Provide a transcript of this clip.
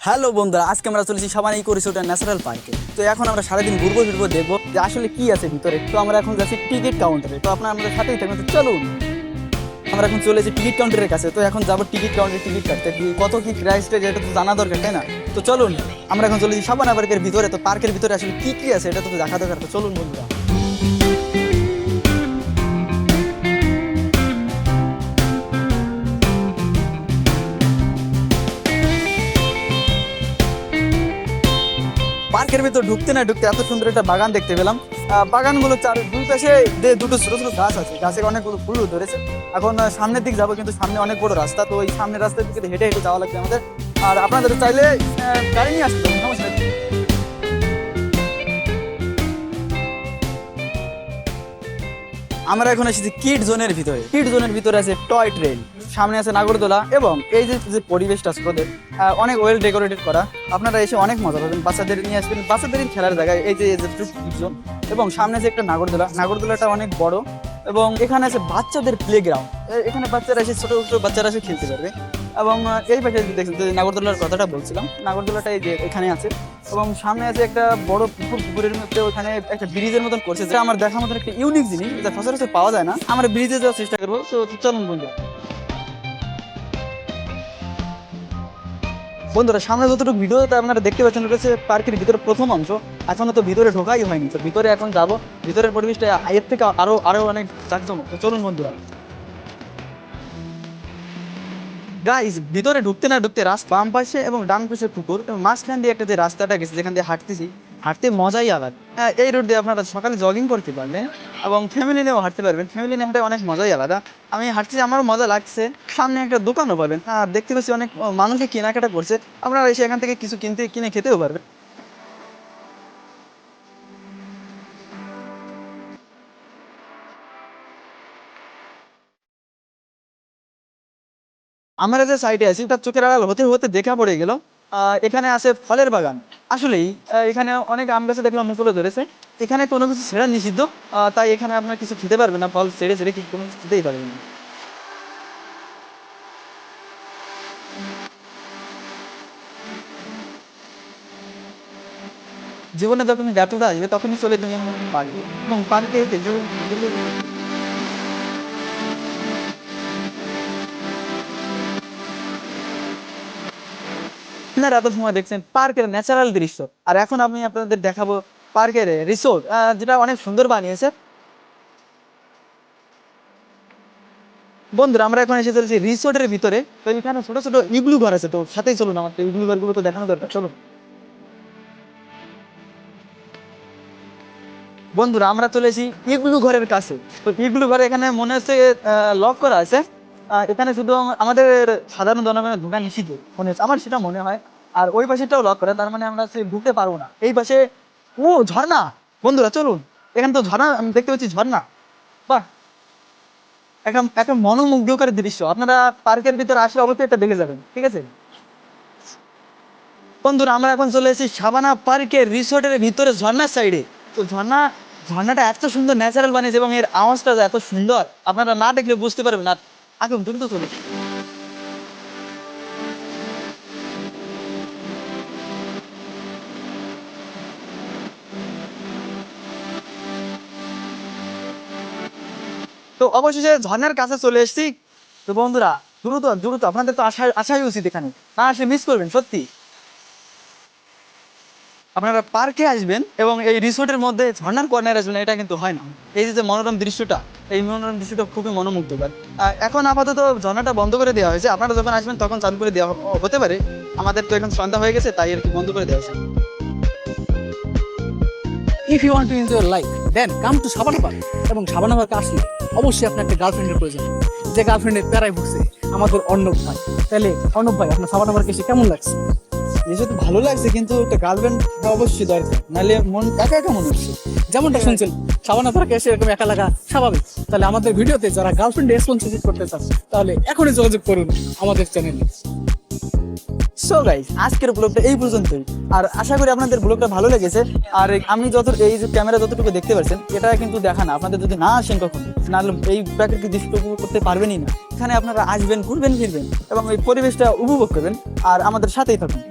Hello বন্ধুরা, আজকে আমরা চলেছি সাবান ইকো রিসোর্ট অ্যান্ড ন্যাচারাল পার্কে। তো এখন আমরা সারাদিন ঘুরবো ফিরবো, দেখবো যে আসলে কি আছে ভিতরে। তো আমরা এখন যাচ্ছি টিকিট কাউন্টারে। তো আপনারা আমাদের সাথেই থাকবেন, তো চলুন। আমরা এখন চলেছি টিকিট কাউন্টারের কাছে। তো এখন যাবো টিকিট কাউন্টারে টিকিট কাটতে, কত কি প্রাইস এটা তো জানা দরকার, তাই না? তো চলুন, আমরা এখন চলেছি সাবানা পার্কের ভিতরে। তো পার্কের ভিতরে আসলে কি কি আছে এটা তো দেখা দরকার। তো চলুন বন্ধুরা। পার্কের ভিতর ঢুকতে না ঢুকতে এত সুন্দর একটা বাগান দেখতে পেলাম। বাগানগুলো দুই পাশে দুটো ছোট ছোট গাছ আছে, গাছে অনেকগুলো ফুল ধরেছে। এখন সামনের দিক যাবো, কিন্তু সামনে অনেক বড় রাস্তা। তো ওই সামনের রাস্তার দিকে হেঁটে হেঁটে যাওয়া লাগবে আমাদের। আর আপনাদের চাইলে গাড়ি নিয়ে আসতে পারেন, সমস্যা নেই। আমরা এখন এসেছি কিড জোনের ভিতরে। কিড জোনের ভিতরে আছে টয় ট্রেন, সামনে আছে নাগরদোলা, এবং এই যে পরিবেশটা আছে ওদের অনেক ওয়েল ডেকোরেটেড করা। আপনারা এসে অনেক মজা পাবেন, বাচ্চাদের নিয়ে আসবেন, বাচ্চাদের খেলার জায়গায় এই যে কিড জোন। এবং সামনে আছে একটা নাগরদোলাটা অনেক বড়। এবং এখানে আছে বাচ্চাদের প্লে গ্রাউন্ড, এখানে বাচ্চারা এসে ছোট ছোট বাচ্চারা এসে খেলতে পারবে। এবং এই পাশে দেখছেন যে নাগরদোলার কথাটা বলছিলাম, নাগরদোলাটা এই যে এখানে আছে। এবং সামনে আছে একটা বড় পুকুরের মধ্যে, ওখানে একটা ব্রিজের মতন করছে, যেটা আমার দেখার মতন একটা ইউনিক জিনিস, যেটা সচরাচর পাওয়া যায় না। আমরা ব্রিজে যাওয়ার চেষ্টা করবো। তো চলুন বন্ধুরা, সামনে যতটুকু ভিডিওতে আপনারা দেখতে পাচ্ছেন ওটা হচ্ছে পার্কের ভিতরে প্রথম অংশ। এখনো তো ভিতরে ঢোকাই হয়নি। তো ভিতরে এখন যাবো, ভিতরের পরিবেশটা এর থেকে আরো অনেক জাঁকজমক। তো চলুন বন্ধুরা। গাইস, ভিতরে ঢুকতে না ঢুকতে রাস্তা বাম পাশে এবং ডান পাশে পুকুর, এবং মাঝখান দিয়ে একটা যে রাস্তাটা গেছে যেখান দিয়ে হাঁটতে মজাই আলাদা। হ্যাঁ, এই রোড দিয়ে আপনারা সকালে জগিং করতে পারবেন এবং ফ্যামিলি নিয়েও হাঁটতে পারবেন। ফ্যামিলি নিয়ে হাঁটতে অনেক মজাই আলাদা। আমি হাঁটতেছি, আমারও মজা লাগছে। সামনে একটা দোকানও পাবেন, আর দেখতে পাচ্ছি অনেক মানুষে কেনাকাটা করছে। আপনারা এসে এখান থেকে কিছু কিনে খেতেও পারবেন। আমরা যে সাইডে আছি তার চোখের আড়াল হতে হতে দেখা পড়ে গেল এখানে আছে ফলের বাগান। আসলেই এখানে অনেক আম গাছে দেখলাম মুকুলে ধরেছে। এখানে কোনো কিছু ছেঁড়া নিষিদ্ধ, তাই এখানে আপনার কিছু খেতে পারবেন না, ফল ছেড়ে ছেড়ে কোনো কিছু খেতেই পারবেন না। জীবনে যখন ব্যর্থতা আসবে তখনই চলে তুমি পার্কে, এবং পার্কে আপনারা এত সময় দেখছেন পার্কের ন্যাচারাল দৃশ্য, আর এখন আমি আপনাদের দেখাবো পার্কের রিসোর্ট, যেটা অনেক সুন্দর বানিয়েছে। বন্ধুরা, আমরা এখন এসে চলেছি রিসোর্টের ভিতরে। তো এখানে ছোট ছোট ইগলু ঘর আছে, তো সাথেই চলুন, আমার ইগলু ঘরগুলো তো দেখানো দরকার, চলুন। বন্ধুরা, আমরা চলে এসেছি ইগলু ঘরের কাছে। তো ইগলু ঘরে এখানে মনে হচ্ছে লক করা আছে। এখানে শুধু আমাদের সাধারণ জনগণের ঢোকা নিষিদ্ধ মনে হচ্ছে, আমার সেটা মনে হয়। আর ওই পাশেটাও লক করা, তার মানে আমরা ঢুকতে পারবো না এই পাশে। ও ঝর্ণা! বন্ধুরা চলুন, এখানে তো ঝর্ণা আমি দেখতে পাচ্ছি, ঝর্ণা। বাহ, একটা একটা মনোমুগ্ধকর দৃশ্য। আপনারা পার্কের ভিতরে আসলে অবশ্যই এটা দেখে যাবেন, ঠিক আছে? বন্ধুরা, আমরা এখন চলে এসেছি সাবানা পার্কের রিসোর্টের ভিতরে ঝর্ণার সাইডে। তো ঝর্ণাটা এত সুন্দর ন্যাচারাল বানিয়েছে, এবং এর আওয়াজটা এত সুন্দর, আপনারা না দেখলে বুঝতে পারবেন না। এখন দ্রুত চলে। তো অবশেষে ঝর্ণার কাছে চলে এসেছি। তো বন্ধুরা, দ্রুত দ্রুত আপনাদের তো আসাই উচিত, এখানে না আসলে মিস করবেন সত্যি। আপনারা পার্কে আসবেন এবং এই রিসোর্টের মধ্যে ঝর্ণার কর্নার আসবেন, এটা কিন্তু হয় না। এই যে মনোরম দৃশ্যটা, এই মনোরম দৃশ্যটা খুবই মনোমুগ্ধকর। এখন আপাতত ঝর্ণাটা বন্ধ করে দেওয়া হয়েছে, আপনারা যখন আসবেন তখন চালু করে দেওয়া হতে পারে। আমাদের তো এখন সন্ধ্যা হয়ে গেছে, তাই আর কি বন্ধ করে দেওয়া হয়েছে। If you want to enjoy life then come to Sabana park. এবং সাবানা পার্কে আসলে অবশ্যই আপনার একটা গার্লফ্রেন্ডের প্রয়োজন, যে গার্লফ্রেন্ডের প্যারায় ভুগছে আমাদের অর্ণব ভাই। তাহলে অর্ণব ভাই, আপনার সাবানা পার্কে এসে কেমন লাগছে? যেহেতু ভালো লাগছে, কিন্তু একটা গার্লফ্রেন্ড অবশ্যই দরকার, নাহলে মন একা একা মনে হচ্ছে। যেমনটা শুনছেন, সাবানা পার্কে এসে এরকম একা লাগা স্বাভাবিক। তাহলে আমাদের ভিডিওতে যারা গার্লফ্রেন্ড রেসপন্সিভ করতে চান, তাহলে এখনই যোগাযোগ করুন আমাদের চ্যানেলে। সো গাইস, আজকের ব্লগটা এই পর্যন্তই। আর আশা করি আপনাদের ব্লগটা ভালো লেগেছে। আর আমি এই যে ক্যামেরা যতটুকু দেখতে পাচ্ছেন, এটা কিন্তু দেখা না, আপনাদের যদি না আসেন কখনো, নাহলে এই প্রাকৃতিক দৃশ্য উপভোগ করতে পারবেনই না। এখানে আপনারা আসবেন, ঘুরবেন ফিরবেন এবং এই পরিবেশটা উপভোগ করবেন, আর আমাদের সাথেই থাকুন।